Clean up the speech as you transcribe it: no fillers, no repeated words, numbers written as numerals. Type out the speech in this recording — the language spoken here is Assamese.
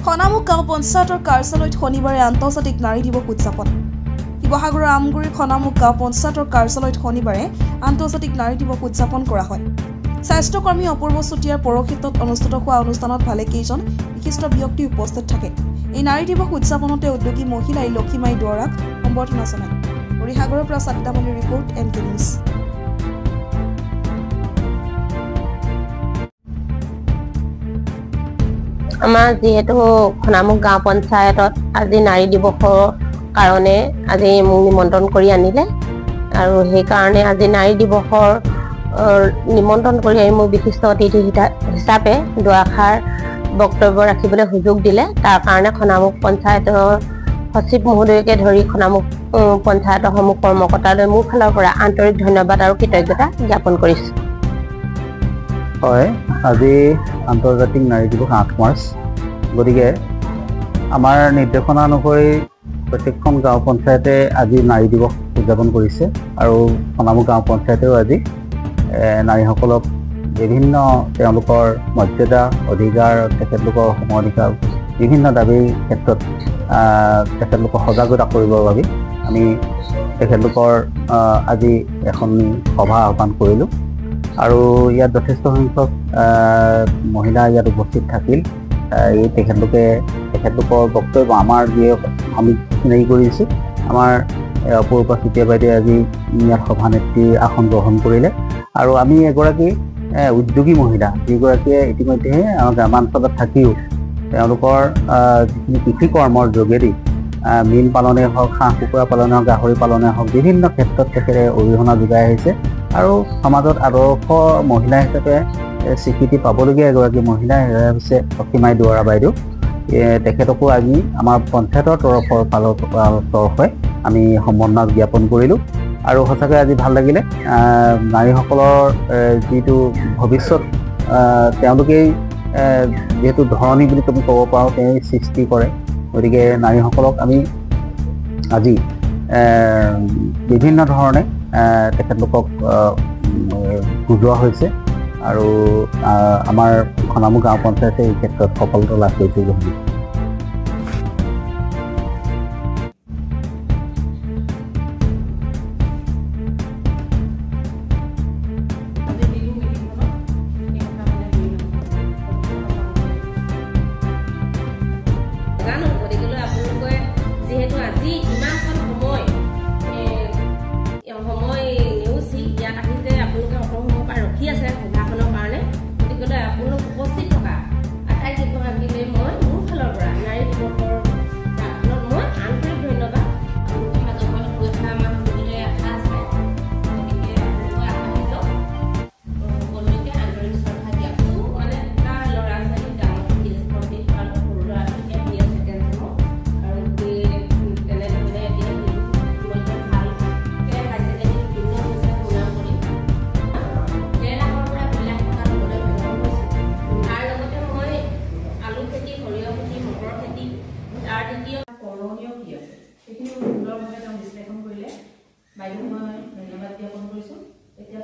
খনামুখ গাঁও পঞ্চায়তৰ কাৰ্যালয়ত শনিবাৰে আন্তৰ্জাতিক নাৰী দিৱস উদযাপন। শিৱসাগৰৰ আমগুৰিৰ খনামুখ গাঁও পঞ্চায়তৰ কাৰ্যালয়ত শনিবাৰে আন্তৰ্জাতিক নাৰী দিৱস উদযাপন কৰা হয়। স্বাস্থ্যকৰ্মী অপূৰ্ব চুতীয়াৰ পৌৰক্ষেত্ৰত অনুষ্ঠিত হোৱা অনুষ্ঠানত ভালেকেইজন বিশিষ্ট ব্যক্তি উপস্থিত থাকে। এই নাৰী দিৱস উদযাপনতে উদ্যোগী মহিলাই লক্ষীমাই দুৱৰাক সম্বৰ্ধনা জনায়। হৰিসাগৰৰ পৰা সাদ্দামণিৰ ৰিপৰ্ট NK নিউজ। আমাৰ যেহেতু খনামুখ গাঁও পঞ্চায়তত আজি নাৰী দিৱসৰ কাৰণে আজি মোক নিমন্ত্ৰণ কৰি আনিলে আৰু সেইকাৰণে আজি নাৰী দিৱসৰ নিমন্ত্ৰণ কৰি আনি মোক বিশিষ্ট অতিথি হিচাপে দুআষাৰ বক্তব্য ৰাখিবলৈ সুযোগ দিলে। তাৰ কাৰণে খনামুখ পঞ্চায়তৰ সচিব মহোদয়কে ধৰি খনামুখ পঞ্চায়তৰ সমূহ কৰ্মকৰ্তালৈ মোৰ ফালৰ পৰা আন্তৰিক ধন্যবাদ আৰু কৃতজ্ঞতা জ্ঞাপন কৰিছোঁ। হয়, আজি আন্তৰ্জাতিক নাৰী দিৱস 8 মাৰ্চ। গতিকে আমাৰ নিৰ্দেশনা অনুসৰি প্ৰত্যেকখন গাঁও পঞ্চায়তে আজি নাৰী দিৱস উদযাপন কৰিছে আৰু খনামুখ গাঁও পঞ্চায়তেও আজি নাৰীসকলক বিভিন্ন তেওঁলোকৰ মৰ্যাদা অধিকাৰ তেখেতলোকৰ সম অধিকাৰ বিভিন্ন দাবীৰ ক্ষেত্ৰত তেখেতলোকক সজাগতা কৰিবৰ বাবে আমি তেখেতলোকৰ আজি এখন সভা আহ্বান কৰিলোঁ আৰু ইয়াত যথেষ্ট সংখ্যক মহিলা ইয়াত উপস্থিত থাকিল। এই তেখেতলোকৰ বক্তব্য আমাৰ যিয়ে আমি চিনাকি কৰিছোঁ। আমাৰ অপূৰ্ব চুতীয়া বাইদেৱে আজি ইয়াত সভানেত্ৰীৰ আসন গ্ৰহণ কৰিলে আৰু আমি এগৰাকী উদ্যোগী মহিলা যিগৰাকীয়ে ইতিমধ্যে আমাৰ গ্ৰামাঞ্চলত থাকিও তেওঁলোকৰ যিখিনি কৃষি কৰ্মৰ যোগেদি মীন পালনেই হওক, হাঁহ কুকুৰা পালনেই হওক, গাহৰি পালনেই হওক, বিভিন্ন ক্ষেত্ৰত তেখেতে অৰিহণা যোগাই আহিছে আৰু সমাজত আদৰ্শ মহিলা হিচাপে স্বীকৃতি পাবলগীয়া এগৰাকী মহিলা হৈছে লক্ষীমাই দুৱৰা বাইদেউ। তেখেতকো আজি আমাৰ পঞ্চায়তৰ তৰফে আমি সম্বৰ্ধনা জ্ঞাপন কৰিলোঁ আৰু সঁচাকৈ আজি ভাল লাগিলে। নাৰীসকলৰ যিটো ভৱিষ্যত তেওঁলোকেই যিহেতু ধৰণী বুলি তুমি ক'ব পাৰোঁ, তেওঁ সৃষ্টি কৰে। গতিকে নাৰীসকলক আমি আজি বিভিন্ন ধৰণে তেখেতলোকক বুজোৱা হৈছে আৰু আমাৰ খনামুখ গাঁও পঞ্চায়তে এই ক্ষেত্ৰত সফলতা লাভ কৰিছে বুলি ভাবিছোঁ। বাইদেউ মই ধন্যবাদ জ্ঞাপন কৰিছোঁ। এতিয়া